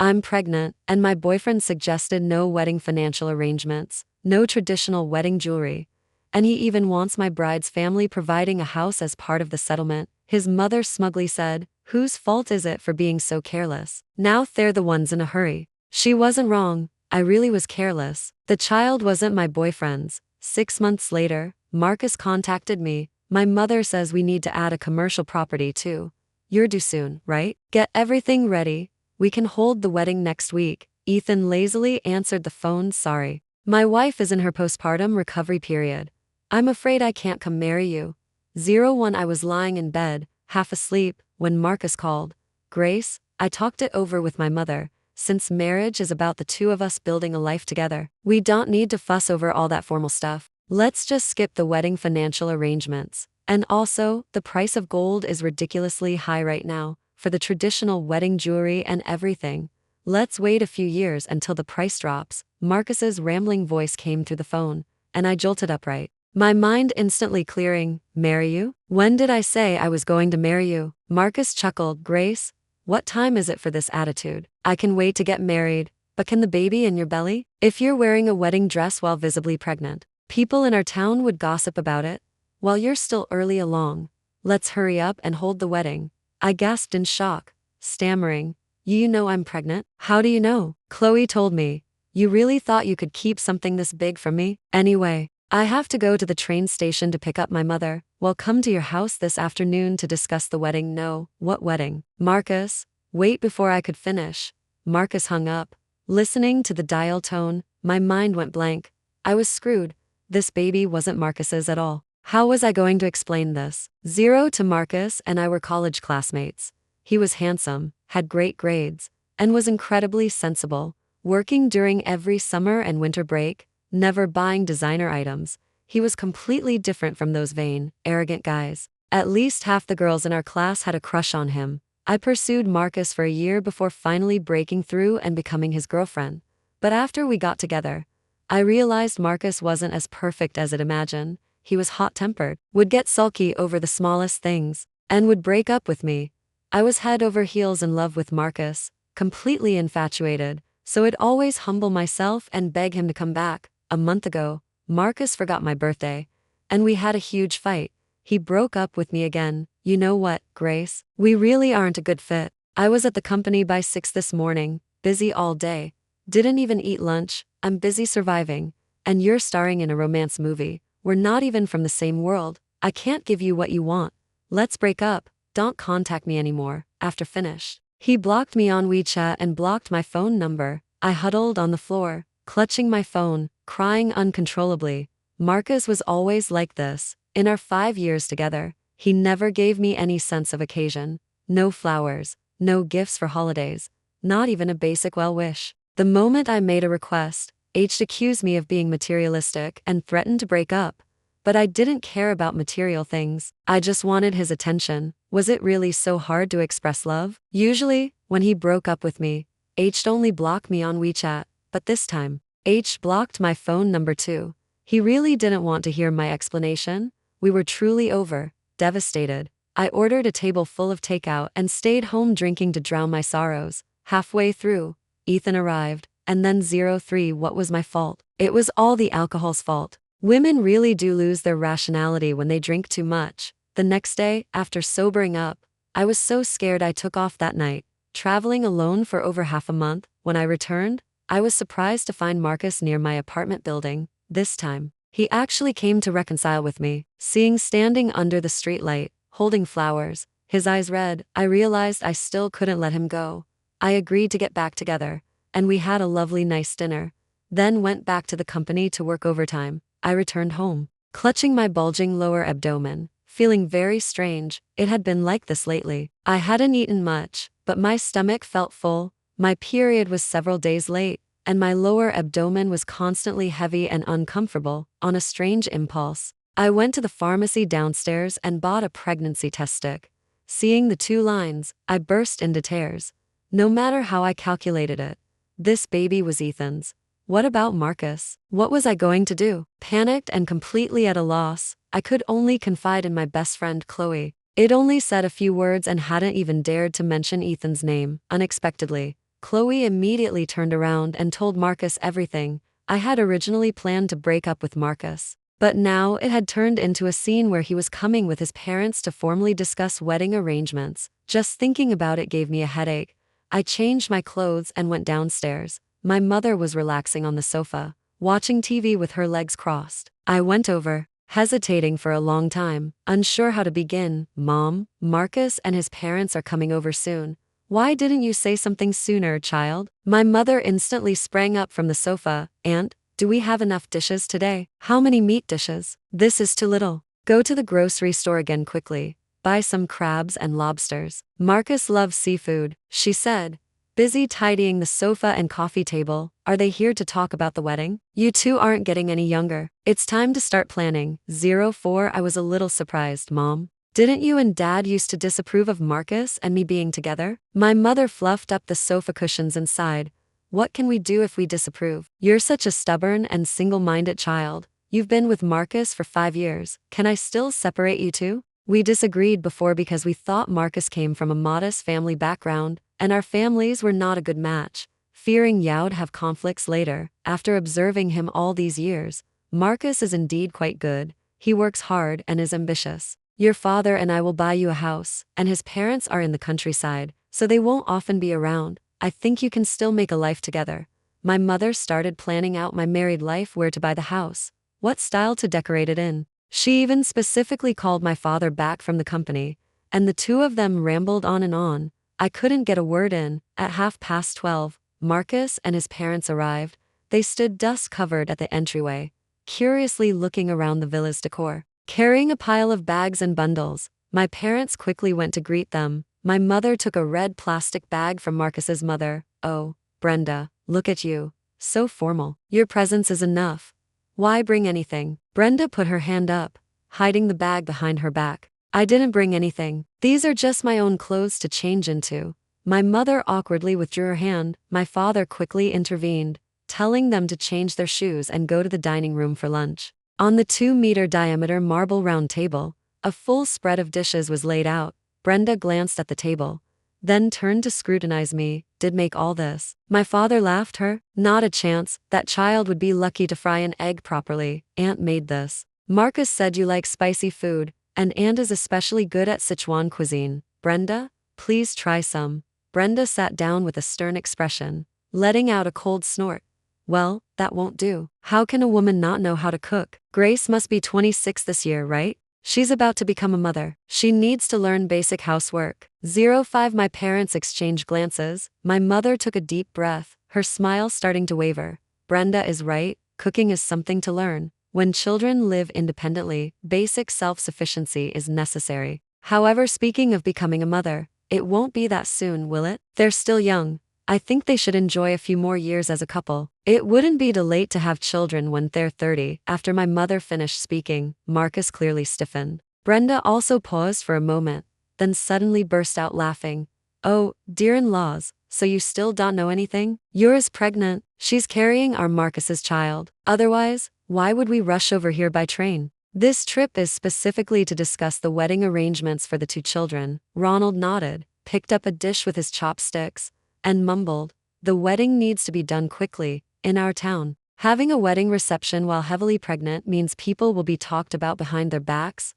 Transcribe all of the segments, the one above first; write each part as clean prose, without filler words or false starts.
I'm pregnant, and my boyfriend suggested no wedding financial arrangements, no traditional wedding jewelry. And he even wants my bride's family providing a house as part of the settlement. His mother smugly said, "Whose fault is it for being so careless? Now they're the ones in a hurry." She wasn't wrong. I really was careless. The child wasn't my boyfriend's. 6 months later, Marcus contacted me. "My mother says we need to add a commercial property too. You're due soon, right? Get everything ready. We can hold the wedding next week." Ethan lazily answered the phone. "Sorry. My wife is in her postpartum recovery period. I'm afraid I can't come marry you." 01 I was lying in bed, half asleep, when Marcus called. "Grace, I talked it over with my mother. Since marriage is about the two of us building a life together, we don't need to fuss over all that formal stuff. Let's just skip the wedding financial arrangements. And also, the price of gold is ridiculously high right now, for the traditional wedding jewelry and everything. Let's wait a few years until the price drops." Marcus's rambling voice came through the phone, and I jolted upright, my mind instantly clearing. "Marry you? When did I say I was going to marry you?" Marcus chuckled. "Grace, what time is it for this attitude? I can wait to get married, but can the baby in your belly? If you're wearing a wedding dress while visibly pregnant, people in our town would gossip about it. While you're still early along, let's hurry up and hold the wedding." I gasped in shock, stammering, "You know I'm pregnant? How do you know?" "Chloe told me." "You really thought you could keep something this big from me? Anyway, I have to go to the train station to pick up my mother. We'll come to your house this afternoon to discuss the wedding." "No, what wedding?" "Marcus." Wait, before I could finish, Marcus hung up. Listening to the dial tone, my mind went blank. I was screwed. This baby wasn't Marcus's at all. How was I going to explain this? 02 Marcus and I were college classmates. He was handsome, had great grades, and was incredibly sensible, working during every summer and winter break, never buying designer items. He was completely different from those vain, arrogant guys. At least half the girls in our class had a crush on him. I pursued Marcus for a year before finally breaking through and becoming his girlfriend. But after we got together, I realized Marcus wasn't as perfect as I'd imagined. He was hot-tempered, would get sulky over the smallest things, and would break up with me. I was head over heels in love with Marcus, completely infatuated, so I'd always humble myself and beg him to come back. A month ago, Marcus forgot my birthday, and we had a huge fight. He broke up with me again. "You know what, Grace? We really aren't a good fit." I was at the company by 6 this morning, busy all day. Didn't even eat lunch. I'm busy surviving. And you're starring in a romance movie. We're not even from the same world. I can't give you what you want. Let's break up. Don't contact me anymore." After finished, he blocked me on WeChat and blocked my phone number. I huddled on the floor, clutching my phone, crying uncontrollably. Marcus was always like this. In our 5 years together, he never gave me any sense of occasion. No flowers, no gifts for holidays, not even a basic well wish. The moment I made a request, H accused me of being materialistic and threatened to break up. But I didn't care about material things. I just wanted his attention. Was it really so hard to express love? Usually, when he broke up with me, H'd only block me on WeChat. But this time, H blocked my phone number too. He really didn't want to hear my explanation. We were truly over. Devastated, I ordered a table full of takeout and stayed home drinking to drown my sorrows. Halfway through, Ethan arrived, and then 03 What was my fault? It was all the alcohol's fault. Women really do lose their rationality when they drink too much. The next day, after sobering up, I was so scared I took off that night, traveling alone for over half a month. When I returned, I was surprised to find Marcus near my apartment building. This time, he actually came to reconcile with me. Seeing standing under the streetlight, holding flowers, his eyes red, I realized I still couldn't let him go. I agreed to get back together, and we had a lovely nice dinner. Then went back to the company to work overtime. I returned home, clutching my bulging lower abdomen, feeling very strange. It had been like this lately. I hadn't eaten much, but my stomach felt full. My period was several days late, and my lower abdomen was constantly heavy and uncomfortable. On a strange impulse, I went to the pharmacy downstairs and bought a pregnancy test stick. Seeing the 2 lines, I burst into tears. No matter how I calculated it, this baby was Ethan's. What about Marcus? What was I going to do? Panicked and completely at a loss, I could only confide in my best friend Chloe. I'd only said a few words and hadn't even dared to mention Ethan's name. Unexpectedly, Chloe immediately turned around and told Marcus everything. I had originally planned to break up with Marcus, but now it had turned into a scene where he was coming with his parents to formally discuss wedding arrangements. Just thinking about it gave me a headache. I changed my clothes and went downstairs. My mother was relaxing on the sofa, watching TV with her legs crossed. I went over, hesitating for a long time, unsure how to begin. Mom, Marcus and his parents are coming over soon. Why didn't you say something sooner, child? My mother instantly sprang up from the sofa. Aunt, do we have enough dishes today? How many meat dishes? This is too little. Go to the grocery store again quickly. Buy some crabs and lobsters. Marcus loves seafood, she said, busy tidying the sofa and coffee table. Are they here to talk about the wedding? You two aren't getting any younger. It's time to start planning. 04 I was a little surprised, Mom. Didn't you and Dad used to disapprove of Marcus and me being together? My mother fluffed up the sofa cushions and sighed. What can we do if we disapprove? You're such a stubborn and single-minded child. You've been with Marcus for 5 years. Can I still separate you two? We disagreed before because we thought Marcus came from a modest family background, and our families were not a good match. Fearing Yao'd have conflicts later, after observing him all these years, Marcus is indeed quite good. He works hard and is ambitious. Your father and I will buy you a house, and his parents are in the countryside, so they won't often be around. I think you can still make a life together. My mother started planning out my married life, where to buy the house, what style to decorate it in. She even specifically called my father back from the company, and the two of them rambled on and on. I couldn't get a word in. At 12:30, Marcus and his parents arrived. They stood dust-covered at the entryway, curiously looking around the villa's decor. Carrying a pile of bags and bundles, my parents quickly went to greet them. My mother took a red plastic bag from Marcus's mother. Oh, Brenda, look at you. So formal. Your presence is enough. Why bring anything? Brenda put her hand up, hiding the bag behind her back. I didn't bring anything. These are just my own clothes to change into. My mother awkwardly withdrew her hand. My father quickly intervened, telling them to change their shoes and go to the dining room for lunch. On the 2-meter diameter marble round table, a full spread of dishes was laid out. Brenda glanced at the table, then turned to scrutinize me. Did make all this? My father laughed. Not a chance. That child would be lucky to fry an egg properly. Aunt made this. Marcus said you like spicy food, and Aunt is especially good at Sichuan cuisine. Brenda, please try some. Brenda sat down with a stern expression, letting out a cold snort. Well, that won't do. How can a woman not know how to cook? Grace must be 26 this year, right? She's about to become a mother. She needs to learn basic housework. 05 My parents exchanged glances. My mother took a deep breath, her smile starting to waver. Brenda is right. Cooking is something to learn. When children live independently, basic self-sufficiency is necessary. However, speaking of becoming a mother, it won't be that soon, will it? They're still young. I think they should enjoy a few more years as a couple. It wouldn't be too late to have children when they're 30. After my mother finished speaking, Marcus clearly stiffened. Brenda also paused for a moment, then suddenly burst out laughing. Oh, dear-in-laws, so you still don't know anything? You're pregnant. She's carrying our Marcus's child. Otherwise, why would we rush over here by train? This trip is specifically to discuss the wedding arrangements for the two children. Ronald nodded, picked up a dish with his chopsticks, and mumbled, the wedding needs to be done quickly. In our town, having a wedding reception while heavily pregnant means people will be talked about behind their backs.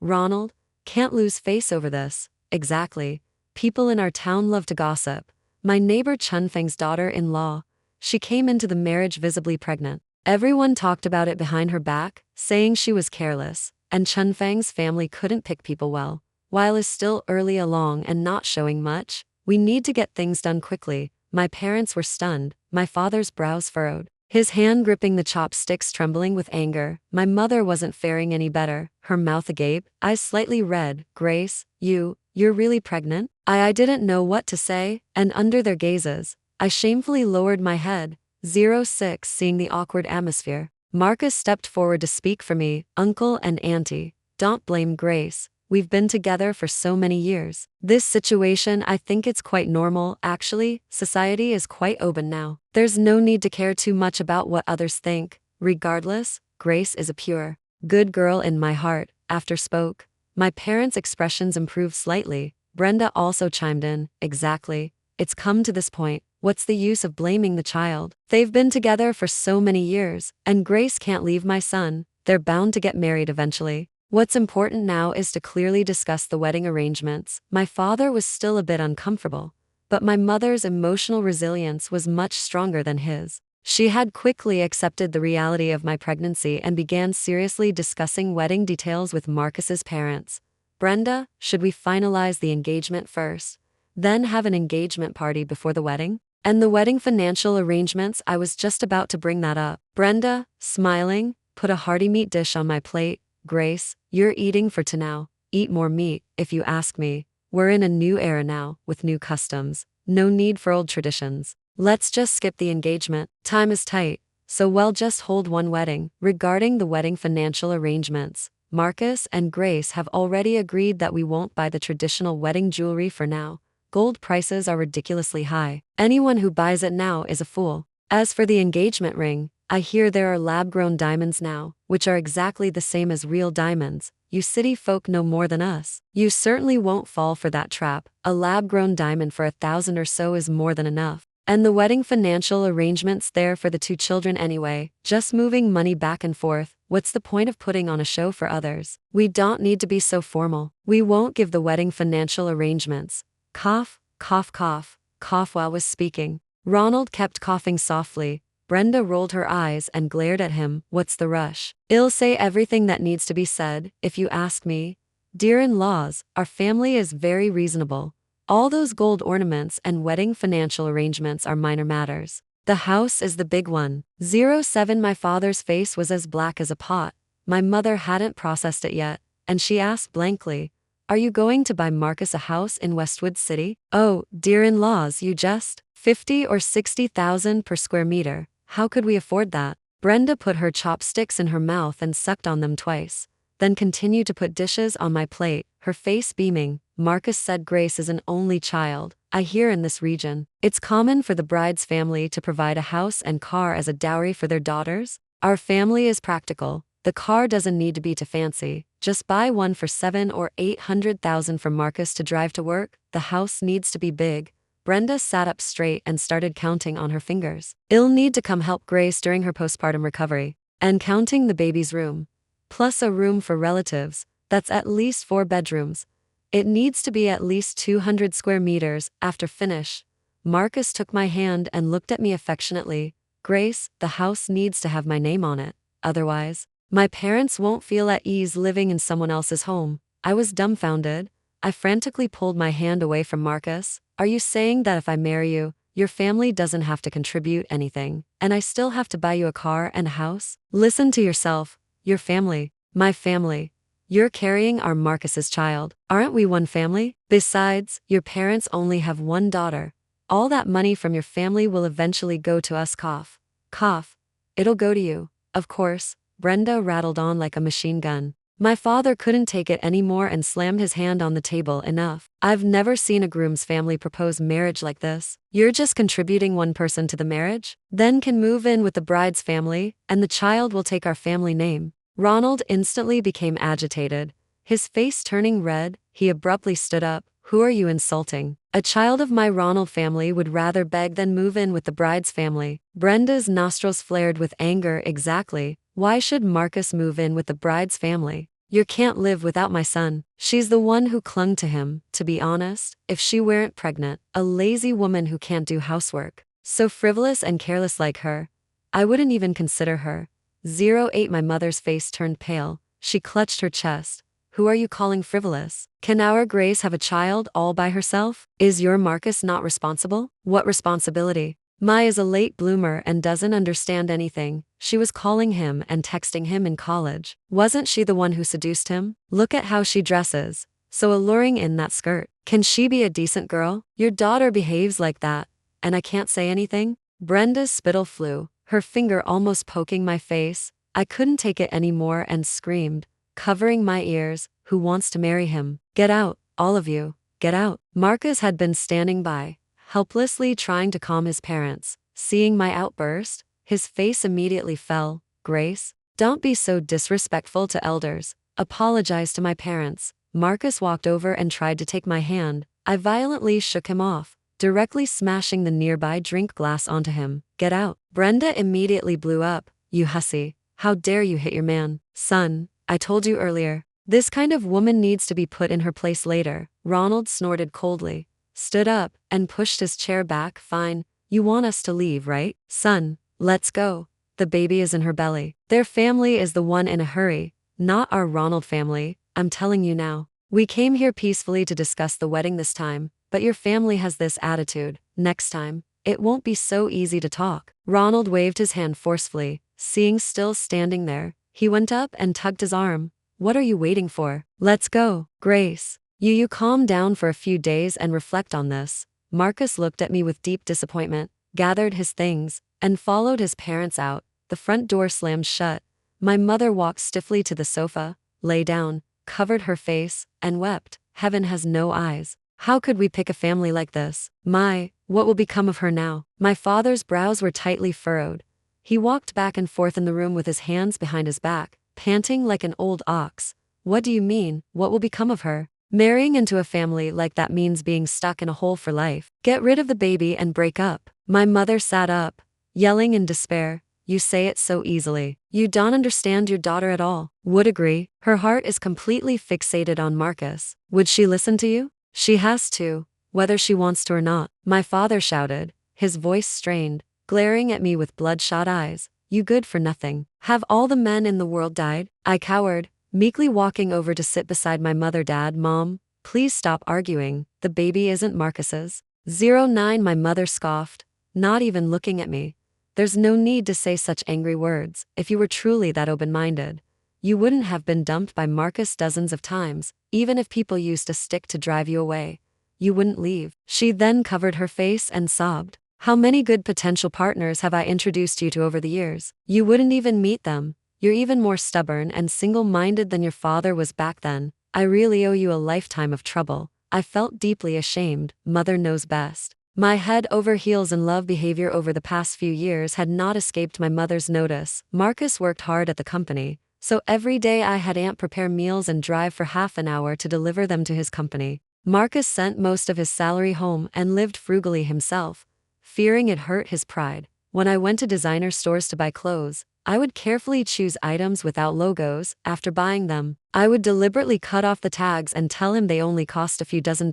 Ronald, can't lose face over this. Exactly. People in our town love to gossip. My neighbor Chunfeng's daughter-in-law, she came into the marriage visibly pregnant. Everyone talked about it behind her back, saying she was careless, and Chunfeng's family couldn't pick people well. While it's still early along and not showing much, we need to get things done quickly. My parents were stunned, my father's brows furrowed, his hand gripping the chopsticks trembling with anger. My mother wasn't faring any better, her mouth agape, eyes slightly red. Grace, you're really pregnant? I didn't know what to say, and under their gazes, I shamefully lowered my head. 06 Seeing the awkward atmosphere, Marcus stepped forward to speak for me. Uncle and Auntie, don't blame Grace. We've been together for so many years. This situation, I think it's quite normal. Actually, society is quite open now. There's no need to care too much about what others think. Regardless, Grace is a pure, good girl in my heart. After spoke, my parents' expressions improved slightly. Brenda also chimed in. Exactly. It's come to this point. What's the use of blaming the child? They've been together for so many years, and Grace can't leave my son. They're bound to get married eventually. What's important now is to clearly discuss the wedding arrangements. My father was still a bit uncomfortable, but my mother's emotional resilience was much stronger than his. She had quickly accepted the reality of my pregnancy and began seriously discussing wedding details with Marcus's parents. Brenda, should we finalize the engagement first, then have an engagement party before the wedding? And the wedding financial arrangements, I was just about to bring that up. Brenda, smiling, put a hearty meat dish on my plate. Grace, you're eating for now. Eat more meat, if you ask me. We're in a new era now, with new customs. No need for old traditions. Let's just skip the engagement. Time is tight, so we'll just hold one wedding. Regarding the wedding financial arrangements, Marcus and Grace have already agreed that we won't buy the traditional wedding jewelry for now. Gold prices are ridiculously high. Anyone who buys it now is a fool. As for the engagement ring, I hear there are lab-grown diamonds now, which are exactly the same as real diamonds. You city folk know more than us. You certainly won't fall for that trap. A lab-grown diamond for 1,000 or so is more than enough. And the wedding financial arrangements there for the 2 children anyway, just moving money back and forth. What's the point of putting on a show for others? We don't need to be so formal. We won't give the wedding financial arrangements. Cough, cough, cough, cough while was speaking. Ronald kept coughing softly. Brenda rolled her eyes and glared at him. What's the rush? I'll say everything that needs to be said, if you ask me. Dear-in-laws, our family is very reasonable. All those gold ornaments and wedding financial arrangements are minor matters. The house is the big one. 07 My father's face was as black as a pot. My mother hadn't processed it yet, and she asked blankly, are you going to buy Marcus a house in Westwood City? Oh, dear-in-laws, you just 50 or 60,000 per square meter. How could we afford that? Brenda put her chopsticks in her mouth and sucked on them twice, then continued to put dishes on my plate, her face beaming. Marcus said Grace is an only child. I hear in this region, it's common for the bride's family to provide a house and car as a dowry for their daughters. Our family is practical. The car doesn't need to be too fancy. Just buy one for 700,000 or 800,000 for Marcus to drive to work. The house needs to be big. Brenda sat up straight and started counting on her fingers. I'll need to come help Grace during her postpartum recovery. And counting the baby's room. Plus a room for relatives. That's at least 4 bedrooms. It needs to be at least 200 square meters after finish. Marcus took my hand and looked at me affectionately. Grace, the house needs to have my name on it. Otherwise, my parents won't feel at ease living in someone else's home. I was dumbfounded. I frantically pulled my hand away from Marcus. Are you saying that if I marry you, your family doesn't have to contribute anything, and I still have to buy you a car and a house? Listen to yourself. Your family. My family. You're carrying our Marcus's child. Aren't we one family? Besides, your parents only have one daughter. All that money from your family will eventually go to us. Cough. Cough. It'll go to you. Of course. Brenda rattled on like a machine gun. My father couldn't take it anymore and slammed his hand on the table. Enough. I've never seen a groom's family propose marriage like this. You're just contributing one person to the marriage, then can move in with the bride's family, and the child will take our family name. Ronald instantly became agitated. His face turning red, he abruptly stood up. Who are you insulting? A child of my Ronald family would rather beg than move in with the bride's family. Brenda's nostrils flared with anger. Exactly. Why should Marcus move in with the bride's family? You can't live without my son. She's the one who clung to him. To be honest, if she weren't pregnant, a lazy woman who can't do housework, so frivolous and careless like her, I wouldn't even consider her. 08 My mother's face turned pale. She clutched her chest. Who are you calling frivolous? Can our Grace have a child all by herself? Is your Marcus not responsible? What responsibility? Mai is a late bloomer and doesn't understand anything. She was calling him and texting him in college. Wasn't she the one who seduced him? Look at how she dresses. So alluring in that skirt. Can she be a decent girl? Your daughter behaves like that, and I can't say anything? Brenda's spittle flew, her finger almost poking my face. I couldn't take it anymore and screamed, covering my ears, who wants to marry him? Get out, all of you, get out. Marcus had been standing by, helplessly trying to calm his parents. Seeing my outburst, his face immediately fell. Grace, don't be so disrespectful to elders. Apologize to my parents. Marcus walked over and tried to take my hand. I violently shook him off. directly smashing the nearby drink glass onto him. Get out. Brenda immediately blew up. You hussy. How dare you hit your man? Son, I told you earlier. This kind of woman needs to be put in her place later. Ronald snorted coldly, stood up, and pushed his chair back. Fine. You want us to leave, right? Son, let's go. The baby is in her belly. Their family is the one in a hurry, not our Ronald family. I'm telling you now. We came here peacefully to discuss the wedding this time, but your family has this attitude. Next time, it won't be so easy to talk. Ronald waved his hand forcefully, seeing still standing there. He went up and tugged his arm. What are you waiting for? Let's go. Grace. You calm down for a few days and reflect on this. Marcus looked at me with deep disappointment, gathered his things, and followed his parents out. The front door slammed shut. My mother walked stiffly to the sofa, lay down, covered her face, and wept. Heaven has no eyes. How could we pick a family like this? What will become of her now? My father's brows were tightly furrowed. He walked back and forth in the room with his hands behind his back, panting like an old ox. What do you mean, what will become of her? Marrying into a family like that means being stuck in a hole for life. Get rid of the baby and break up. My mother sat up, yelling in despair. You say it so easily. You don't understand your daughter at all. Would agree. Her heart is completely fixated on Marcus. Would she listen to you? She has to, whether she wants to or not. My father shouted, his voice strained, glaring at me with bloodshot eyes. You good for nothing. Have all the men in the world died? I cowered, meekly walking over to sit beside my mother. Dad, Mom, please stop arguing. The baby isn't Marcus's. 09 My mother scoffed, not even looking at me. There's no need to say such angry words. If you were truly that open-minded, you wouldn't have been dumped by Marcus dozens of times. Even if people used a stick to drive you away, you wouldn't leave. She then covered her face and sobbed. How many good potential partners have I introduced you to over the years? You wouldn't even meet them. You're even more stubborn and single-minded than your father was back then. I really owe you a lifetime of trouble. I felt deeply ashamed. Mother knows best. My head over heels in love behavior over the past few years had not escaped my mother's notice. Marcus worked hard at the company, so every day I had Aunt prepare meals and drive for half an hour to deliver them to his company. Marcus sent most of his salary home and lived frugally himself, fearing it hurt his pride. When I went to designer stores to buy clothes, I would carefully choose items without logos. After buying them, I would deliberately cut off the tags and tell him they only cost a few $dozen.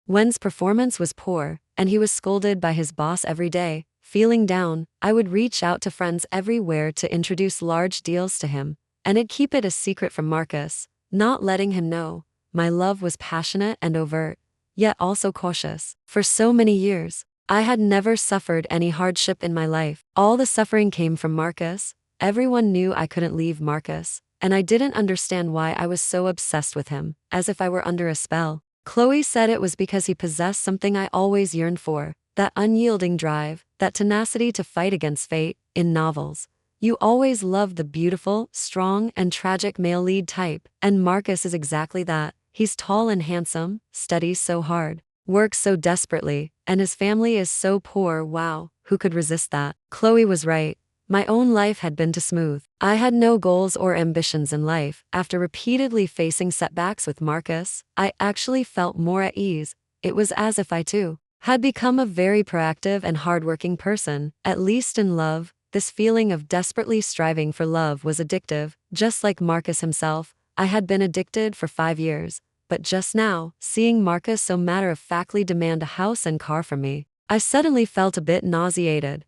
When's performance was poor, and he was scolded by his boss every day, feeling down, I would reach out to friends everywhere to introduce large deals to him, and I'd keep it a secret from Marcus, not letting him know. My love was passionate and overt, yet also cautious. For so many years, I had never suffered any hardship in my life. All the suffering came from Marcus. Everyone knew I couldn't leave Marcus, and I didn't understand why I was so obsessed with him, as if I were under a spell. Chloe said it was because he possessed something I always yearned for, that unyielding drive, that tenacity to fight against fate. In novels, you always loved the beautiful, strong, and tragic male lead type, and Marcus is exactly that. He's tall and handsome, studies so hard, works so desperately, and his family is so poor. Wow, who could resist that? Chloe was right. My own life had been too smooth. I had no goals or ambitions in life. After repeatedly facing setbacks with Marcus, I actually felt more at ease. It was as if I too had become a very proactive and hardworking person. At least in love, this feeling of desperately striving for love was addictive. Just like Marcus himself, I had been addicted for 5 years. But just now, seeing Marcus so matter-of-factly demand a house and car from me, I suddenly felt a bit nauseated.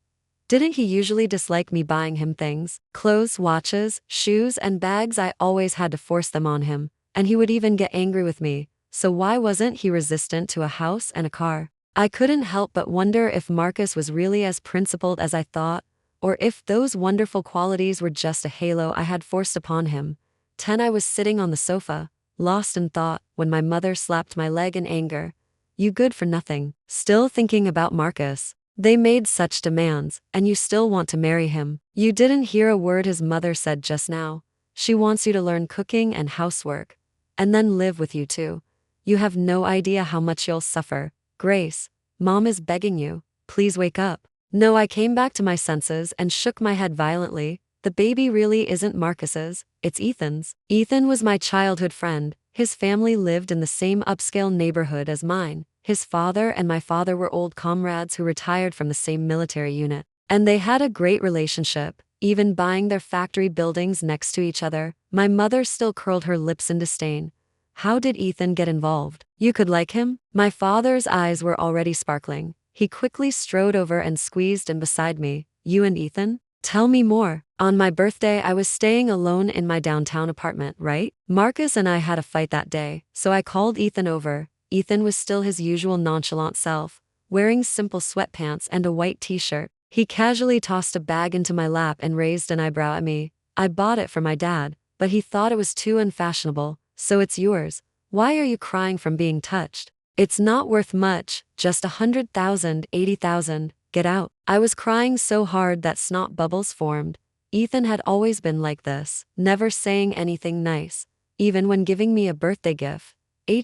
Didn't he usually dislike me buying him things? Clothes, watches, shoes, and bags. I always had to force them on him, and he would even get angry with me. So why wasn't he resistant to a house and a car? I couldn't help but wonder if Marcus was really as principled as I thought, or if those wonderful qualities were just a halo I had forced upon him. I was sitting on the sofa, lost in thought, when my mother slapped my leg in anger. You good for nothing. Still thinking about Marcus. They made such demands, and you still want to marry him. You didn't hear a word his mother said just now. She wants you to learn cooking and housework, and then live with you too. You have no idea how much you'll suffer. Grace, Mom is begging you, please wake up. No, I came back to my senses and shook my head violently. The baby really isn't Marcus's, it's Ethan's. Ethan was my childhood friend. His family lived in the same upscale neighborhood as mine. His father and my father were old comrades who retired from the same military unit. And they had a great relationship, even buying their factory buildings next to each other. My mother still curled her lips in disdain. How did Ethan get involved? You could like him? My father's eyes were already sparkling. He quickly strode over and squeezed in beside me. You and Ethan? Tell me more. On my birthday, I was staying alone in my downtown apartment, right? Marcus and I had a fight that day, so I called Ethan over. Ethan was still his usual nonchalant self, wearing simple sweatpants and a white t-shirt. He casually tossed a bag into my lap and raised an eyebrow at me. I bought it for my dad, but he thought it was too unfashionable. So it's yours. Why are you crying from being touched? It's not worth much, just 100,000, 80,000. Get out. I was crying so hard that snot bubbles formed. Ethan had always been like this, never saying anything nice. Even when giving me a birthday gift,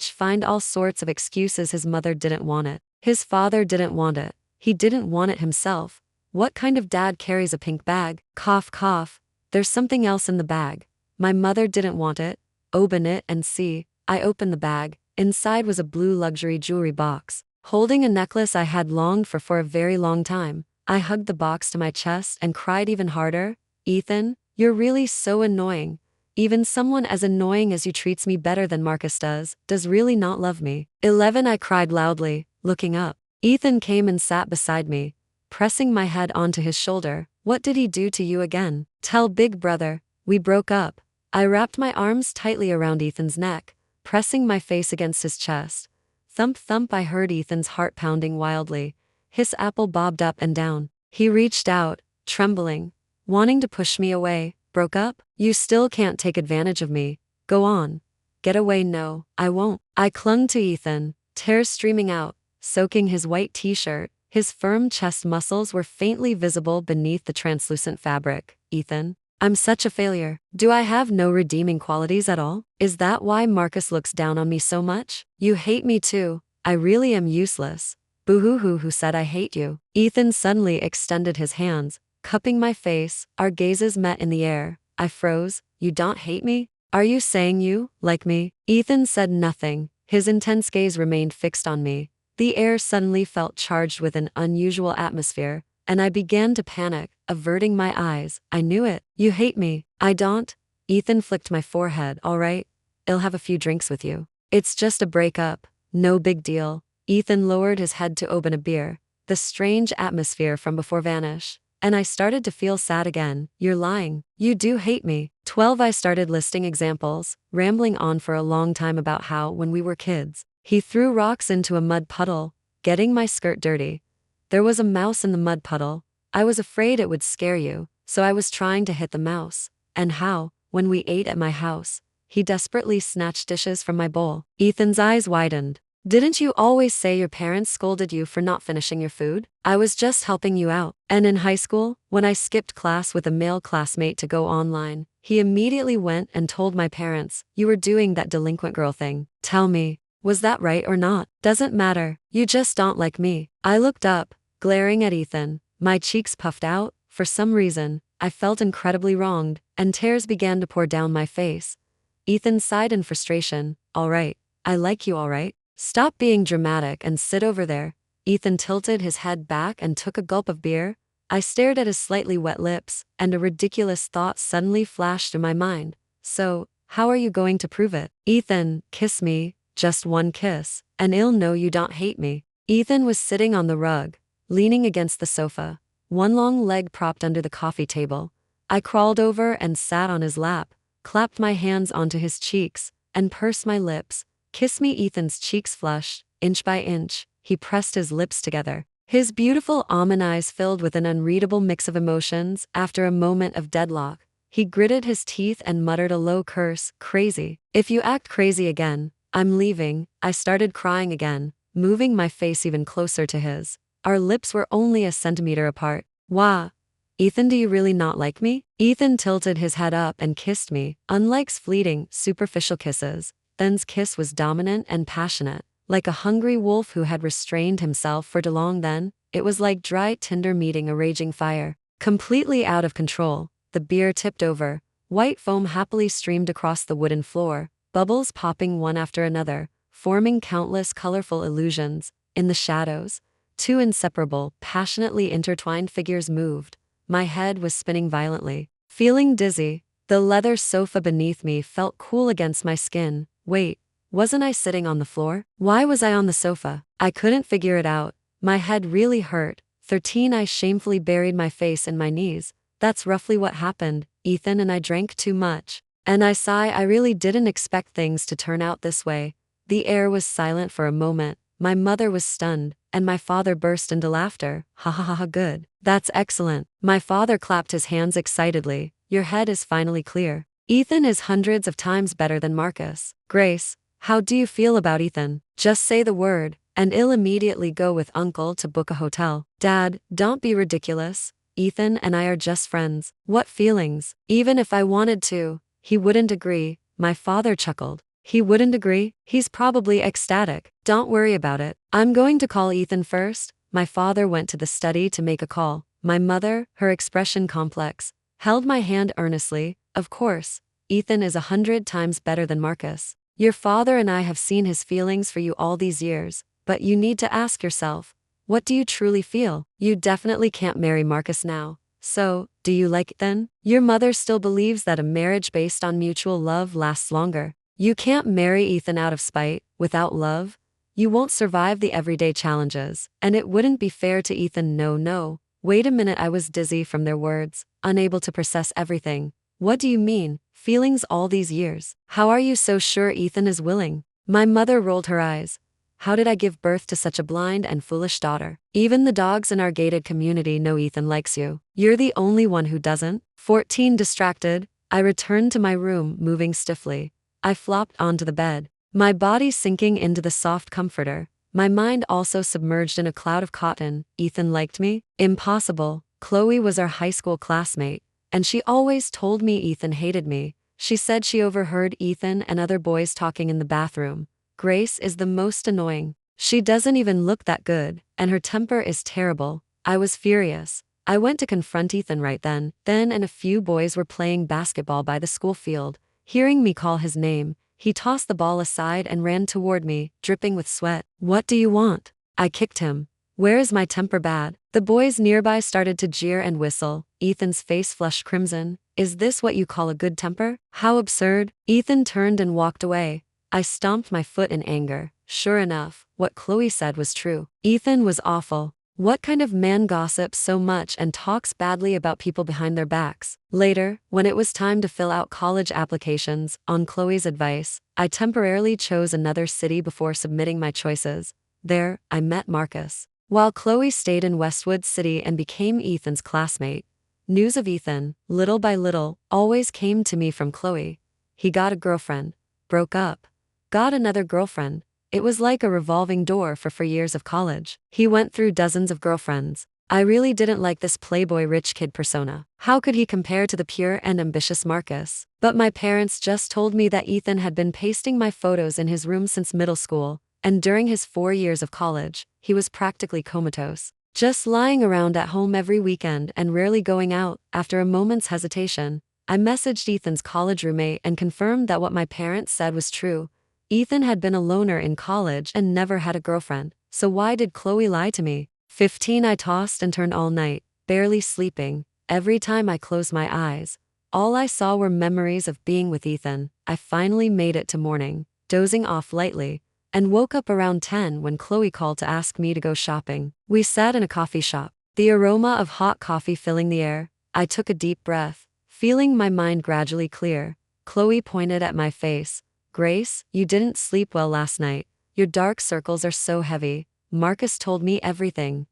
find all sorts of excuses. His mother didn't want it. His father didn't want it. He didn't want it himself. What kind of dad carries a pink bag? Cough, cough. There's something else in the bag. My mother didn't want it. Open it and see. I opened the bag. Inside was a blue luxury jewelry box, holding a necklace I had longed for a very long time. I hugged the box to my chest and cried even harder. Ethan, you're really so annoying. Even someone as annoying as you treats me better than Marcus does really not love me. 11, I cried loudly, looking up. Ethan came and sat beside me, pressing my head onto his shoulder. What did he do to you again? Tell big brother. We broke up. I wrapped my arms tightly around Ethan's neck, pressing my face against his chest. Thump thump, I heard Ethan's heart pounding wildly. His apple bobbed up and down. He reached out, trembling, wanting to push me away. Broke up? You still can't take advantage of me. Go on. Get away. No, I won't. I clung to Ethan, tears streaming out, soaking his white t-shirt. His firm chest muscles were faintly visible beneath the translucent fabric. Ethan, I'm such a failure. Do I have no redeeming qualities at all? Is that why Marcus looks down on me so much? You hate me too. I really am useless. Boo-hoo-hoo, who said I hate you? Ethan suddenly extended his hands, cupping my face. Our gazes met in the air. I froze. You don't hate me? Are you saying you like me? Ethan said nothing. His intense gaze remained fixed on me. The air suddenly felt charged with an unusual atmosphere, and I began to panic, averting my eyes. I knew it. You hate me. I don't. Ethan flicked my forehead. All right. I'll have a few drinks with you. It's just a breakup. No big deal. Ethan lowered his head to open a beer. The strange atmosphere from before vanished, and I started to feel sad again. You're lying. You do hate me. 12, I started listing examples, rambling on for a long time about how, when we were kids, he threw rocks into a mud puddle, getting my skirt dirty. There was a mouse in the mud puddle. I was afraid it would scare you, so I was trying to hit the mouse. And how, when we ate at my house, he desperately snatched dishes from my bowl. Ethan's eyes widened. Didn't you always say your parents scolded you for not finishing your food? I was just helping you out. And in high school, when I skipped class with a male classmate to go online, he immediately went and told my parents, you were doing that delinquent girl thing. Tell me, was that right or not? Doesn't matter. You just don't like me. I looked up, glaring at Ethan, my cheeks puffed out. For some reason, I felt incredibly wronged, and tears began to pour down my face. Ethan sighed in frustration. All right. I like you, all right? Stop being dramatic and sit over there. Ethan tilted his head back and took a gulp of beer. I stared at his slightly wet lips, and a ridiculous thought suddenly flashed through my mind. So, how are you going to prove it? Ethan, kiss me, just one kiss, and I'll know you don't hate me. Ethan was sitting on the rug, leaning against the sofa, one long leg propped under the coffee table. I crawled over and sat on his lap, clapped my hands onto his cheeks, and pursed my lips. Kiss me. Ethan's cheeks flushed, inch by inch. He pressed his lips together. His beautiful almond eyes filled with an unreadable mix of emotions. After a moment of deadlock, he gritted his teeth and muttered a low curse. Crazy. If you act crazy again, I'm leaving. I started crying again, moving my face even closer to his. Our lips were only a centimeter apart. Wah. Ethan, do you really not like me? Ethan tilted his head up and kissed me. Unlike fleeting, superficial kisses, Ethan's kiss was dominant and passionate, like a hungry wolf who had restrained himself for too long. Then, it was like dry tinder meeting a raging fire. Completely out of control, the beer tipped over. White foam happily streamed across the wooden floor, bubbles popping one after another. forming countless colorful illusions. In the shadows, two inseparable, passionately intertwined figures moved. My head was spinning violently. Feeling dizzy, the leather sofa beneath me felt cool against my skin. Wait, wasn't I sitting on the floor? Why was I on the sofa? I couldn't figure it out. My head really hurt. 13 I shamefully buried my face in my knees. That's roughly what happened. Ethan and I drank too much. And I sigh, I really didn't expect things to turn out this way. The air was silent for a moment. My mother was stunned, and my father burst into laughter. Ha ha ha ha, good. That's excellent. My father clapped his hands excitedly. Your head is finally clear. Ethan is hundreds of times better than Marcus. Grace, how do you feel about Ethan? Just say the word, and I'll immediately go with Uncle to book a hotel. Dad, don't be ridiculous. Ethan and I are just friends. What feelings? Even if I wanted to, he wouldn't agree. My father chuckled. He wouldn't agree? He's probably ecstatic. Don't worry about it. I'm going to call Ethan first. My father went to the study to make a call. My mother, her expression complex, held my hand earnestly. Of course, Ethan is 100 times better than Marcus. Your father and I have seen his feelings for you all these years, but you need to ask yourself, what do you truly feel? You definitely can't marry Marcus now. So, do you like Ethan? Your mother still believes that a marriage based on mutual love lasts longer. You can't marry Ethan out of spite. Without love, you won't survive the everyday challenges, and it wouldn't be fair to Ethan. No. Wait a minute, I was dizzy from their words, unable to process everything. What do you mean? Feelings all these years? How are you so sure Ethan is willing? My mother rolled her eyes. How did I give birth to such a blind and foolish daughter? Even the dogs in our gated community know Ethan likes you. You're the only one who doesn't. 14 distracted, I returned to my room, moving stiffly. I flopped onto the bed, my body sinking into the soft comforter, my mind also submerged in a cloud of cotton. Ethan liked me? Impossible. Chloe was our high school classmate, and she always told me Ethan hated me. She said she overheard Ethan and other boys talking in the bathroom. Grace is the most annoying. She doesn't even look that good, and her temper is terrible. I was furious. I went to confront Ethan right then, and a few boys were playing basketball by the school field. Hearing me call his name, he tossed the ball aside and ran toward me, dripping with sweat. What do you want? I kicked him. Where is my temper bad? The boys nearby started to jeer and whistle. Ethan's face flushed crimson. Is this what you call a good temper? How absurd. Ethan turned and walked away. I stomped my foot in anger. Sure enough, what Chloe said was true. Ethan was awful. What kind of man gossips so much and talks badly about people behind their backs? Later, when it was time to fill out college applications, on Chloe's advice, I temporarily chose another city before submitting my choices. There, I met Marcus. While Chloe stayed in Westwood City and became Ethan's classmate, news of Ethan, little by little, always came to me from Chloe. He got a girlfriend, broke up, got another girlfriend. It was like a revolving door for 4 years of college. He went through dozens of girlfriends. I really didn't like this playboy rich kid persona. How could he compare to the pure and ambitious Marcus? But my parents just told me that Ethan had been pasting my photos in his room since middle school, and during his 4 years of college, he was practically comatose, just lying around at home every weekend and rarely going out. After a moment's hesitation, I messaged Ethan's college roommate and confirmed that what my parents said was true. Ethan had been a loner in college and never had a girlfriend, so why did Chloe lie to me? 15 I tossed and turned all night, barely sleeping. Every time I closed my eyes, all I saw were memories of being with Ethan. I finally made it to morning, dozing off lightly, and woke up around 10 when Chloe called to ask me to go shopping. We sat in a coffee shop, the aroma of hot coffee filling the air. I took a deep breath, feeling my mind gradually clear. Chloe pointed at my face. Grace, you didn't sleep well last night. Your dark circles are so heavy. Marcus told me everything.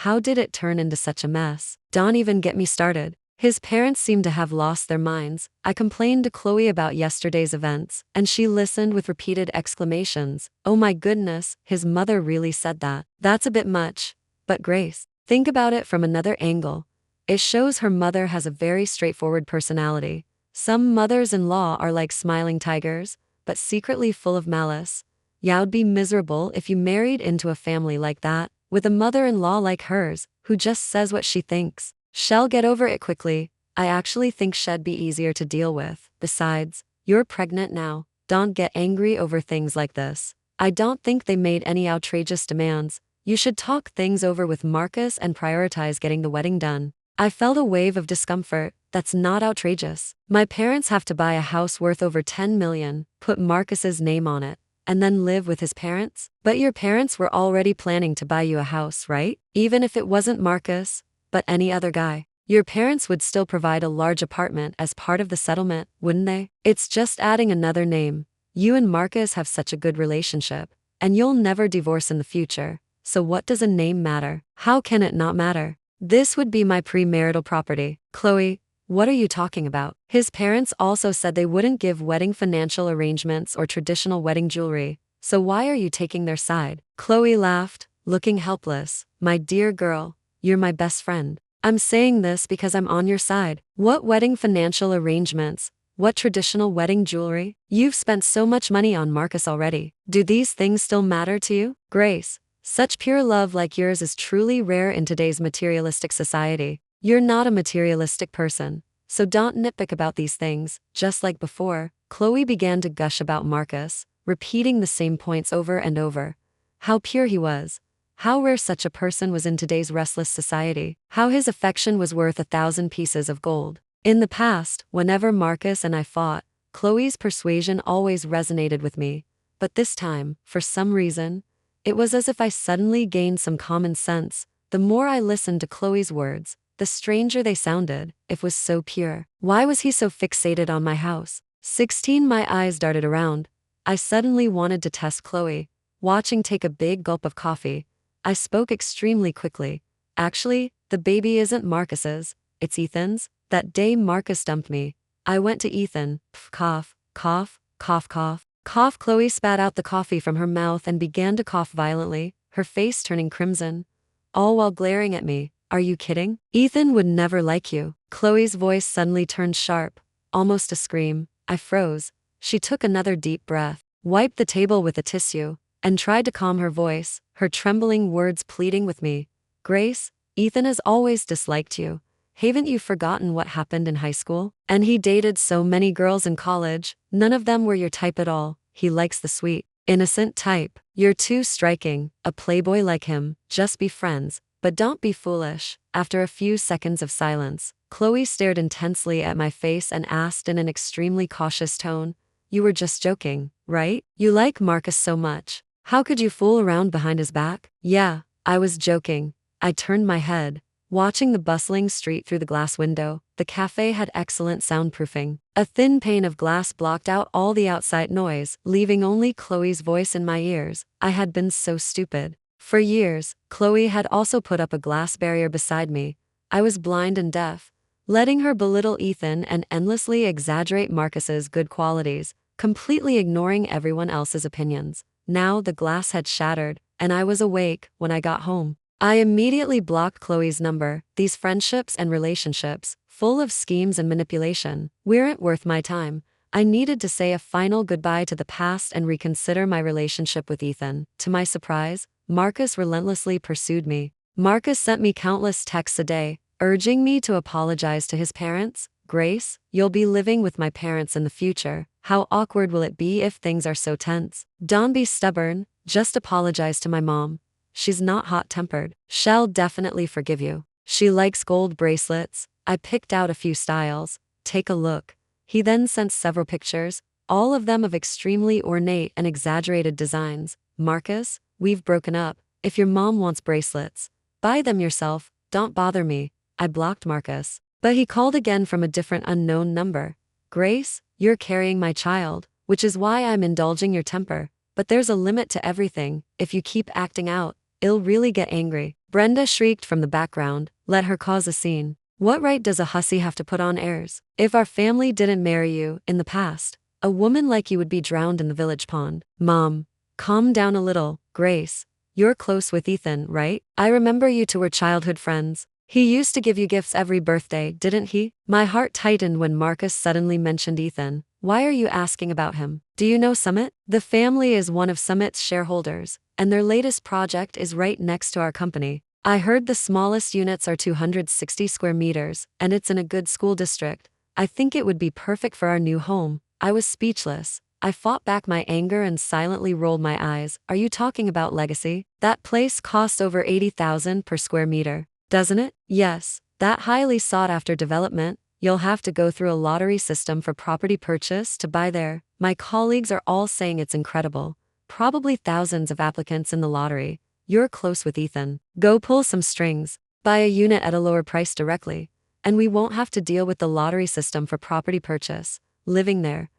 How did it turn into such a mess? Don't even get me started. His parents seemed to have lost their minds. I complained to Chloe about yesterday's events, and she listened with repeated exclamations. Oh my goodness, his mother really said that. That's a bit much. But Grace, think about it from another angle. It shows her mother has a very straightforward personality. Some mothers-in-law are like smiling tigers, but secretly full of malice. You'd be miserable if you married into a family like that, with a mother-in-law like hers, who just says what she thinks. She'll get over it quickly. I actually think she'd be easier to deal with. Besides, you're pregnant now. Don't get angry over things like this. I don't think they made any outrageous demands. You should talk things over with Marcus and prioritize getting the wedding done. I felt a wave of discomfort. That's not outrageous. My parents have to buy a house worth over 10 million, put Marcus's name on it, and then live with his parents? But your parents were already planning to buy you a house, right? Even if it wasn't Marcus, but any other guy. Your parents would still provide a large apartment as part of the settlement, wouldn't they? It's just adding another name. You and Marcus have such a good relationship, and you'll never divorce in the future. So what does a name matter? How can it not matter? This would be my premarital property. Chloe, what are you talking about? His parents also said they wouldn't give wedding financial arrangements or traditional wedding jewelry. So why are you taking their side? Chloe laughed, looking helpless. My dear girl, you're my best friend. I'm saying this because I'm on your side. What wedding financial arrangements? What traditional wedding jewelry? You've spent so much money on Marcus already. Do these things still matter to you? Grace, such pure love like yours is truly rare in today's materialistic society. You're not a materialistic person, so don't nitpick about these things. Just like before, Chloe began to gush about Marcus, repeating the same points over and over. How pure he was. How rare such a person was in today's restless society. How his affection was worth 1,000 pieces of gold. In the past, whenever Marcus and I fought, Chloe's persuasion always resonated with me. But this time, for some reason, it was as if I suddenly gained some common sense. The more I listened to Chloe's words, the stranger they sounded. It was so pure. Why was he so fixated on my house? 16. My eyes darted around. I suddenly wanted to test Chloe, watching take a big gulp of coffee. I spoke extremely quickly. Actually, the baby isn't Marcus's, it's Ethan's. That day Marcus dumped me. I went to Ethan. Pff, cough, cough, cough, cough, cough. Chloe spat out the coffee from her mouth and began to cough violently, her face turning crimson, all while glaring at me. Are you kidding? Ethan would never like you. Chloe's voice suddenly turned sharp, almost a scream. I froze. She took another deep breath, wiped the table with a tissue, and tried to calm her voice, her trembling words pleading with me. Grace, Ethan has always disliked you. Haven't you forgotten what happened in high school? And he dated so many girls in college, none of them were your type at all. He likes the sweet, innocent type. You're too striking, a playboy like him. Just be friends, but don't be foolish. After a few seconds of silence, Chloe stared intensely at my face and asked in an extremely cautious tone, you were just joking, right? You like Marcus so much. How could you fool around behind his back? Yeah, I was joking. I turned my head, watching the bustling street through the glass window. The cafe had excellent soundproofing. A thin pane of glass blocked out all the outside noise, leaving only Chloe's voice in my ears. I had been so stupid. For years, Chloe had also put up a glass barrier beside me. I was blind and deaf, letting her belittle Ethan and endlessly exaggerate Marcus's good qualities, completely ignoring everyone else's opinions. Now the glass had shattered, and I was awake when I got home. I immediately blocked Chloe's number. These friendships and relationships, full of schemes and manipulation, weren't worth my time. I needed to say a final goodbye to the past and reconsider my relationship with Ethan. To my surprise, Marcus relentlessly pursued me. Marcus sent me countless texts a day, urging me to apologize to his parents. Grace, you'll be living with my parents in the future. How awkward will it be if things are so tense? Don't be stubborn, just apologize to my mom. She's not hot-tempered. She'll definitely forgive you. She likes gold bracelets. I picked out a few styles. Take a look. He then sent several pictures, all of them of extremely ornate and exaggerated designs. Marcus, we've broken up. If your mom wants bracelets, buy them yourself. Don't bother me. I blocked Marcus. But he called again from a different unknown number. Grace, you're carrying my child, which is why I'm indulging your temper. But there's a limit to everything. If you keep acting out, I'll really get angry. Brenda shrieked from the background. Let her cause a scene. What right does a hussy have to put on airs? If our family didn't marry you in the past, a woman like you would be drowned in the village pond. Mom, calm down a little. Grace, you're close with Ethan, right? I remember you two were childhood friends. He used to give you gifts every birthday, didn't he? My heart tightened when Marcus suddenly mentioned Ethan. Why are you asking about him? Do you know Summit? The family is one of Summit's shareholders, and their latest project is right next to our company. I heard the smallest units are 260 square meters, and it's in a good school district. I think it would be perfect for our new home. I was speechless. I fought back my anger and silently rolled my eyes. Are you talking about Legacy? That place costs over 80,000 per square meter, doesn't it? Yes, that highly sought after development. You'll have to go through a lottery system for property purchase to buy there. My colleagues are all saying it's incredible. Probably thousands of applicants in the lottery. You're close with Ethan. Go pull some strings. Buy a unit at a lower price directly. And we won't have to deal with the lottery system for property purchase. Living there,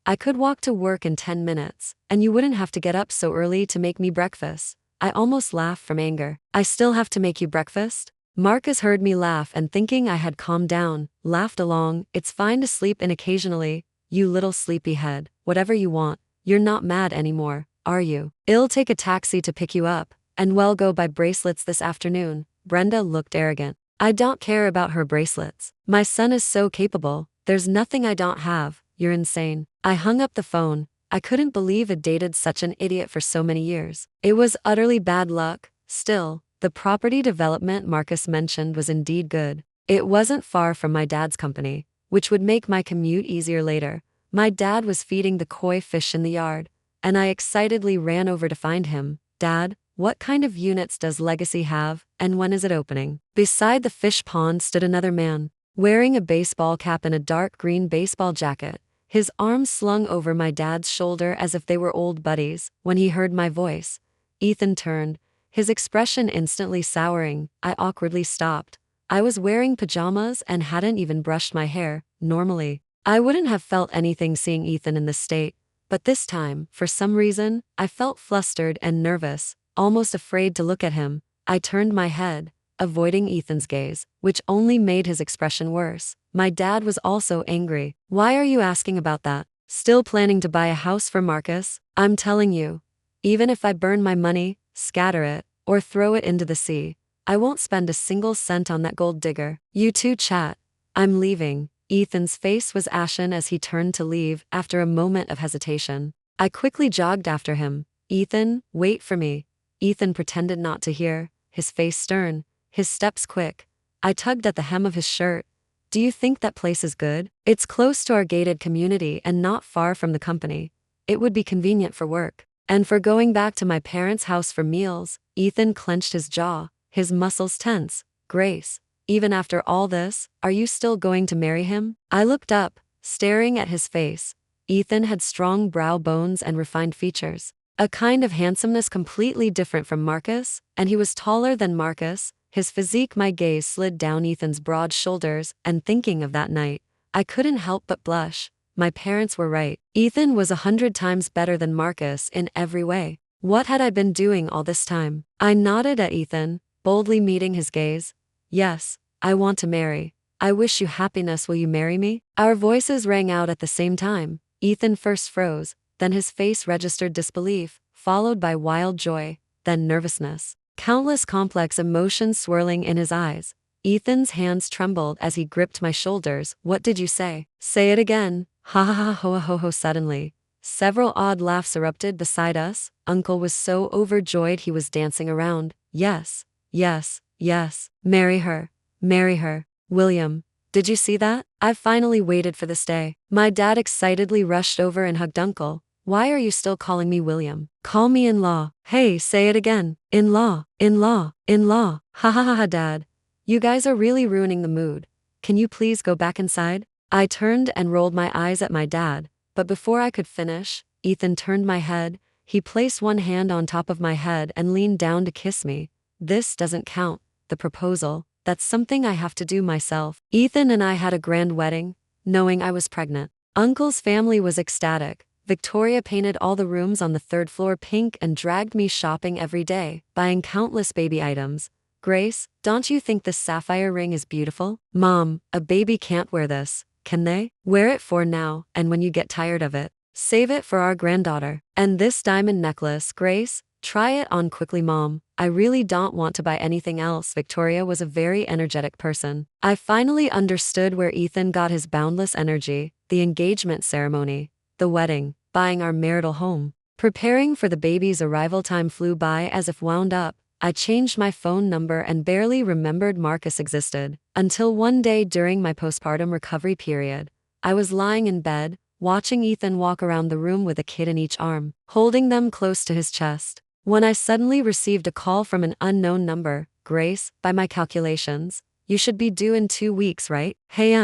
I could walk to work in 10 minutes, and you wouldn't have to get up so early to make me breakfast. I almost laughed from anger. I still have to make you breakfast? Marcus heard me laugh and, thinking I had calmed down, laughed along. It's fine to sleep in occasionally, you little sleepyhead. Whatever you want. You're not mad anymore, are you? I'll take a taxi to pick you up, and we'll go buy bracelets this afternoon. Brenda looked arrogant. I don't care about her bracelets. My son is so capable. There's nothing I don't have. You're insane. I hung up the phone. I couldn't believe I'd dated such an idiot for so many years. It was utterly bad luck. Still, the property development Marcus mentioned was indeed good. It wasn't far from my dad's company, which would make my commute easier later. My dad was feeding the koi fish in the yard, and I excitedly ran over to find him. Dad, what kind of units does Legacy have, and when is it opening? Beside the fish pond stood another man, wearing a baseball cap and a dark green baseball jacket, his arms slung over my dad's shoulder as if they were old buddies. When he heard my voice, Ethan turned, his expression instantly souring. I awkwardly stopped. I was wearing pajamas and hadn't even brushed my hair. Normally, I wouldn't have felt anything seeing Ethan in this state, but this time, for some reason, I felt flustered and nervous, almost afraid to look at him. I turned my head, avoiding Ethan's gaze, which only made his expression worse. My dad was also angry. Why are you asking about that? Still planning to buy a house for Marcus? I'm telling you, even if I burn my money, scatter it, or throw it into the sea, I won't spend a single cent on that gold digger. You two chat. I'm leaving. Ethan's face was ashen as he turned to leave after a moment of hesitation. I quickly jogged after him. Ethan, wait for me. Ethan pretended not to hear, his face stern, his steps quick. I tugged at the hem of his shirt. Do you think that place is good? It's close to our gated community and not far from the company. It would be convenient for work. And for going back to my parents' house for meals. Ethan clenched his jaw, his muscles tense. Grace, even after all this, are you still going to marry him? I looked up, staring at his face. Ethan had strong brow bones and refined features, a kind of handsomeness completely different from Marcus, and he was taller than Marcus. His physique. My gaze slid down Ethan's broad shoulders, and thinking of that night, I couldn't help but blush. My parents were right. Ethan was 100 times better than Marcus in every way. What had I been doing all this time? I nodded at Ethan, boldly meeting his gaze. Yes, I want to marry. I wish you happiness. Will you marry me? Our voices rang out at the same time. Ethan first froze, then his face registered disbelief, followed by wild joy, then nervousness. Countless complex emotions swirling in his eyes. Ethan's hands trembled as he gripped my shoulders. What did you say? Say it again. Ha ha ha ho ho ho. Suddenly, several odd laughs erupted beside us. Uncle was so overjoyed he was dancing around. Yes, yes, yes. Marry her. Marry her. William, did you see that? I've finally waited for this day. My dad excitedly rushed over and hugged Uncle. Why are you still calling me William? Call me in-law. Hey, say it again. In-law, in-law, in-law. Ha ha ha ha. Dad, you guys are really ruining the mood. Can you please go back inside? I turned and rolled my eyes at my dad, but before I could finish, Ethan turned my head. He placed one hand on top of my head and leaned down to kiss me. This doesn't count. The proposal, that's something I have to do myself. Ethan and I had a grand wedding, knowing I was pregnant. Uncle's family was ecstatic. Victoria painted all the rooms on the third floor pink and dragged me shopping every day, buying countless baby items. Grace, don't you think this sapphire ring is beautiful? Mom, a baby can't wear this, can they? Wear it for now, and when you get tired of it, save it for our granddaughter. And this diamond necklace, Grace, try it on quickly. Mom, I really don't want to buy anything else. Victoria was a very energetic person. I finally understood where Ethan got his boundless energy. The engagement ceremony, the wedding, buying our marital home, preparing for the baby's arrival. Time flew by as if wound up. I changed my phone number and barely remembered Marcus existed, until one day during my postpartum recovery period. I was lying in bed, watching Ethan walk around the room with a kid in each arm, holding them close to his chest. When I suddenly received a call from an unknown number. Grace, by my calculations, you should be due in 2 weeks, right? Hey,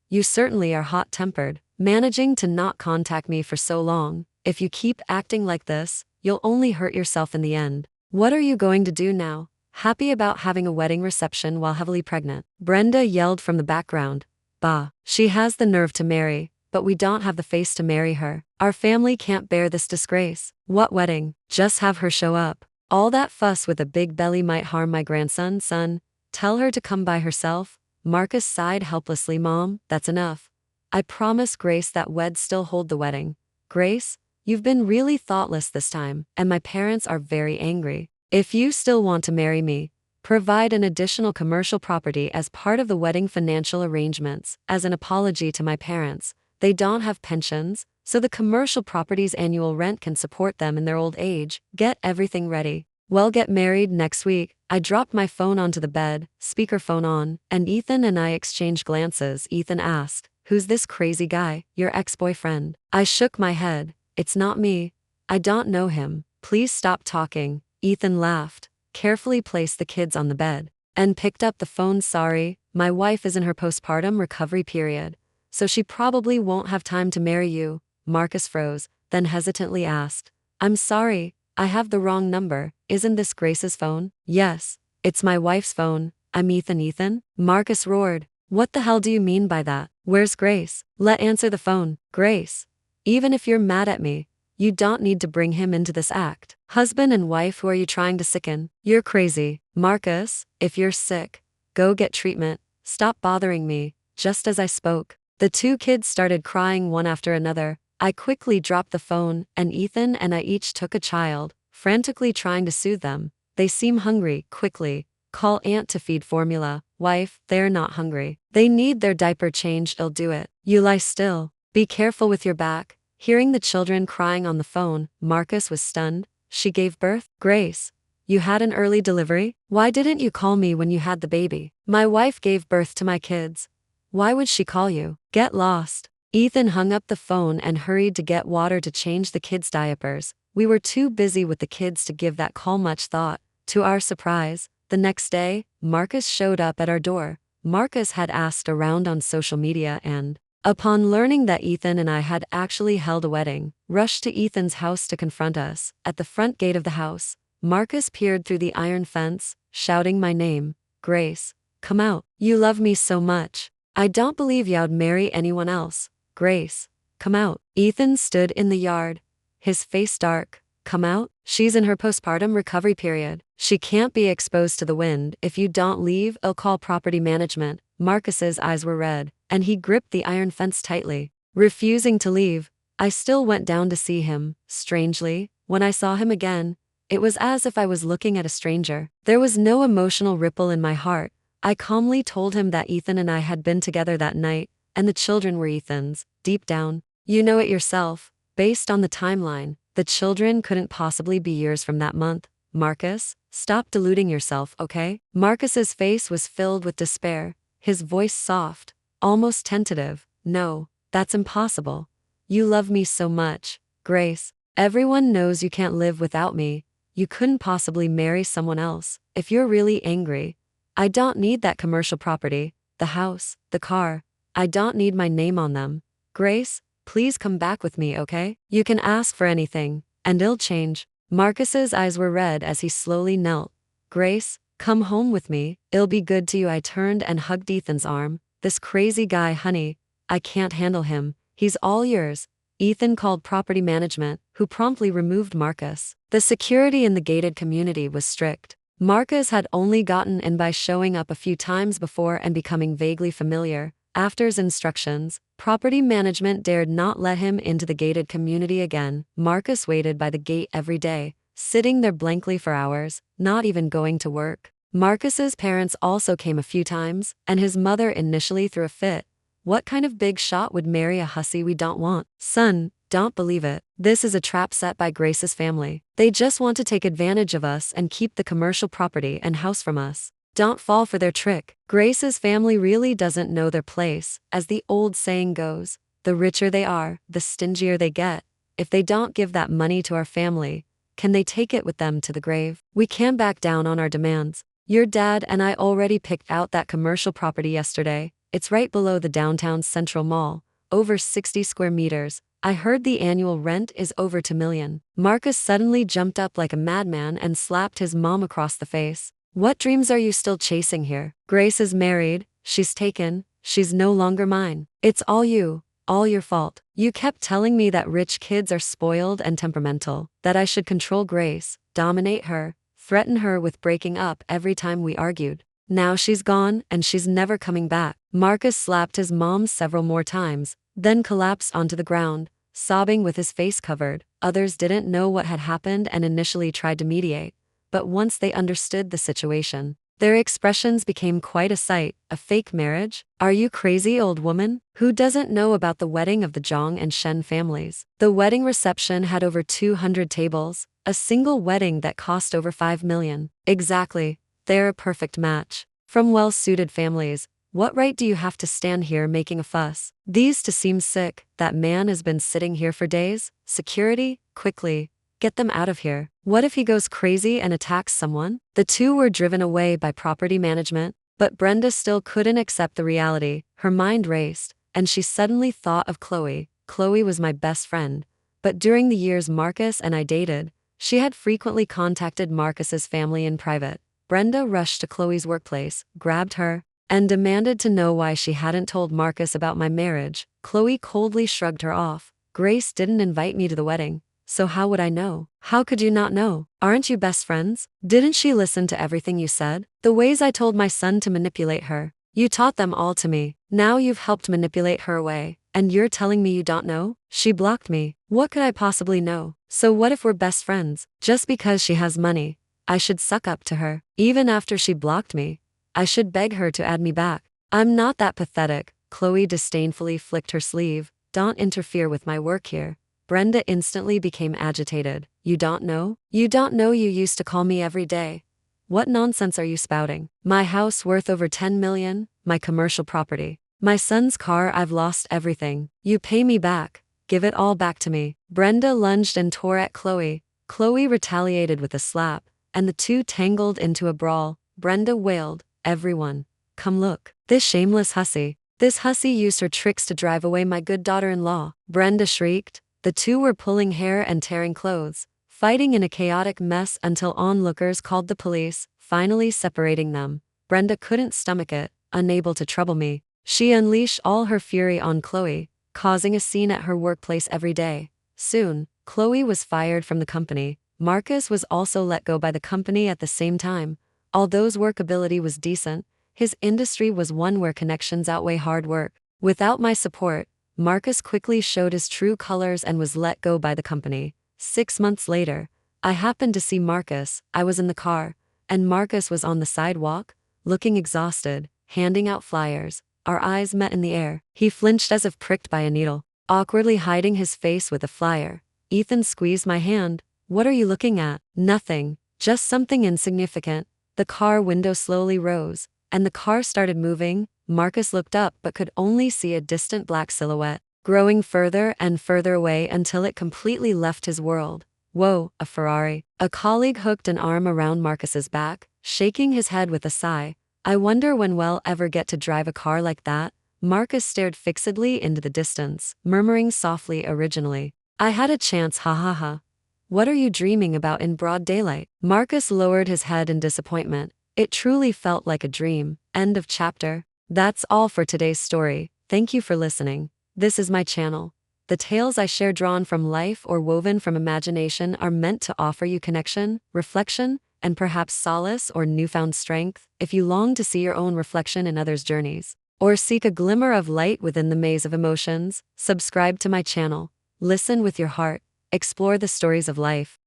you certainly are hot-tempered, managing to not contact me for so long. If you keep acting like this, you'll only hurt yourself in the end. What are you going to do now? Happy about having a wedding reception while heavily pregnant? Brenda yelled from the background. Bah, she has the nerve to marry, but we don't have the face to marry her. Our family can't bear this disgrace. What wedding? Just have her show up. All that fuss with a big belly might harm my grandson, son. Tell her to come by herself. Marcus sighed helplessly. Mom, that's enough. I promise Grace that we'd still hold the wedding. Grace, you've been really thoughtless this time, and my parents are very angry. If you still want to marry me, provide an additional commercial property as part of the wedding financial arrangements, as an apology to my parents. They don't have pensions, so the commercial property's annual rent can support them in their old age. Get everything ready. We'll get married next week. I dropped my phone onto the bed, speakerphone on, and Ethan and I exchanged glances. Ethan asked, "Who's this crazy guy? Your ex-boyfriend?" I shook my head. It's not me. I don't know him. Please stop talking. Ethan laughed, carefully placed the kids on the bed, and picked up the phone. Sorry, my wife is in her postpartum recovery period, so she probably won't have time to marry you. Marcus froze, then hesitantly asked, I'm sorry, I have the wrong number. Isn't this Grace's phone? Yes, it's my wife's phone. I'm Ethan. Ethan? Marcus roared. What the hell do you mean by that? Where's Grace? Let answer the phone. Grace. Even if you're mad at me, you don't need to bring him into this act. Husband and wife, who are you trying to sicken? You're crazy. Marcus, if you're sick, go get treatment. Stop bothering me. Just as I spoke, the two kids started crying one after another. I quickly dropped the phone, and Ethan and I each took a child, frantically trying to soothe them. They seem hungry. Quickly. Call aunt to feed formula. Wife, they're not hungry. They need their diaper changed. I'll do it. You lie still. Be careful with your back. Hearing the children crying on the phone, Marcus was stunned. She gave birth? Grace, you had an early delivery? Why didn't you call me when you had the baby? My wife gave birth to my kids. Why would she call you? Get lost. Ethan hung up the phone and hurried to get water to change the kids' diapers. We were too busy with the kids to give that call much thought. To our surprise, the next day, Marcus showed up at our door. Marcus had asked around on social media and, upon learning that Ethan and I had actually held a wedding, rushed to Ethan's house to confront us. At the front gate of the house, Marcus peered through the iron fence, shouting my name. Grace, come out. You love me so much. I don't believe you'd marry anyone else. Grace, come out. Ethan stood in the yard, his face dark. Come out? She's in her postpartum recovery period. She can't be exposed to the wind. If you don't leave, I'll call property management. Marcus's eyes were red, and he gripped the iron fence tightly, refusing to leave. I still went down to see him. Strangely, when I saw him again, it was as if I was looking at a stranger. There was no emotional ripple in my heart. I calmly told him that Ethan and I had been together that night, and the children were Ethan's. Deep down, you know it yourself. Based on the timeline, the children couldn't possibly be years from that month. Marcus, stop deluding yourself, okay? Marcus's face was filled with despair, his voice soft, almost tentative. No, that's impossible. You love me so much, Grace. Everyone knows you can't live without me. You couldn't possibly marry someone else. If you're really angry, I don't need that commercial property, the house, the car. I don't need my name on them. Grace, please come back with me, okay? You can ask for anything, and it'll change. Marcus's eyes were red as he slowly knelt. Grace, come home with me. It'll be good to you. I turned and hugged Ethan's arm. This crazy guy, honey. I can't handle him. He's all yours. Ethan called property management, who promptly removed Marcus. The security in the gated community was strict. Marcus had only gotten in by showing up a few times before and becoming vaguely familiar. After his instructions, property management dared not let him into the gated community again. Marcus waited by the gate every day, sitting there blankly for hours, not even going to work. Marcus's parents also came a few times, and his mother initially threw a fit. What kind of big shot would marry a hussy we don't want? Son, don't believe it. This is a trap set by Grace's family. They just want to take advantage of us and keep the commercial property and house from us. Don't fall for their trick. Grace's family really doesn't know their place, as the old saying goes. The richer they are, the stingier they get. If they don't give that money to our family, can they take it with them to the grave? We can't back down on our demands. Your dad and I already picked out that commercial property yesterday. It's right below the downtown Central Mall, over 60 square meters. I heard the annual rent is over $2 million. Marcus suddenly jumped up like a madman and slapped his mom across the face. What dreams are you still chasing here? Grace is married, she's taken, she's no longer mine. It's all you. All your fault. You kept telling me that rich kids are spoiled and temperamental, that I should control Grace, dominate her, threaten her with breaking up every time we argued. Now she's gone and she's never coming back. Marcus slapped his mom several more times, then collapsed onto the ground, sobbing with his face covered. Others didn't know what had happened and initially tried to mediate, but once they understood the situation, their expressions became quite a sight. A fake marriage? Are you crazy, old woman? Who doesn't know about the wedding of the Zhang and Shen families? The wedding reception had over 200 tables, a single wedding that cost over $5 million. Exactly. They're a perfect match. From well-suited families. What right do you have to stand here making a fuss? These two seem sick. That man has been sitting here for days. Security? Quickly. Get them out of here. What if he goes crazy and attacks someone? The two were driven away by property management, but Brenda still couldn't accept the reality. Her mind raced, and she suddenly thought of Chloe. Chloe was my best friend, but during the years Marcus and I dated, she had frequently contacted Marcus's family in private. Brenda rushed to Chloe's workplace, grabbed her, and demanded to know why she hadn't told Marcus about my marriage. Chloe coldly shrugged her off. Grace didn't invite me to the wedding. So how would I know? How could you not know? Aren't you best friends? Didn't she listen to everything you said? The ways I told my son to manipulate her. You taught them all to me. Now you've helped manipulate her away, and you're telling me you don't know? She blocked me. What could I possibly know? So what if we're best friends? Just because she has money, I should suck up to her. Even after she blocked me, I should beg her to add me back. I'm not that pathetic. Chloe disdainfully flicked her sleeve. Don't interfere with my work here. Brenda instantly became agitated. You don't know? You don't know you used to call me every day. What nonsense are you spouting? My house worth over $10 million, my commercial property, my son's car, I've lost everything. You pay me back. Give it all back to me. Brenda lunged and tore at Chloe. Chloe retaliated with a slap, and the two tangled into a brawl. Brenda wailed, everyone, come look. This shameless hussy. This hussy used her tricks to drive away my good daughter-in-law. Brenda shrieked. The two were pulling hair and tearing clothes, fighting in a chaotic mess until onlookers called the police, finally separating them. Brenda couldn't stomach it, unable to trouble me. She unleashed all her fury on Chloe, causing a scene at her workplace every day. Soon, Chloe was fired from the company. Marcus was also let go by the company at the same time. Although his workability was decent, his industry was one where connections outweigh hard work. Without my support, Marcus quickly showed his true colors and was let go by the company. 6 months later, I happened to see Marcus. I was in the car, and Marcus was on the sidewalk, looking exhausted, handing out flyers. Our eyes met in the air. He flinched as if pricked by a needle, awkwardly hiding his face with a flyer. Ethan squeezed my hand. What are you looking at? Nothing, just something insignificant. The car window slowly rose, and the car started moving. Marcus looked up but could only see a distant black silhouette, growing further and further away until it completely left his world. Whoa, a Ferrari. A colleague hooked an arm around Marcus's back, shaking his head with a sigh. I wonder when we'll ever get to drive a car like that. Marcus stared fixedly into the distance, murmuring softly originally. I had a chance, ha ha ha. What are you dreaming about in broad daylight? Marcus lowered his head in disappointment. It truly felt like a dream. End of chapter. That's all for today's story. Thank you for listening. This is my channel. The tales I share drawn from life or woven from imagination are meant to offer you connection, reflection, and perhaps solace or newfound strength. If you long to see your own reflection in others' journeys, or seek a glimmer of light within the maze of emotions, subscribe to my channel. Listen with your heart. Explore the stories of life.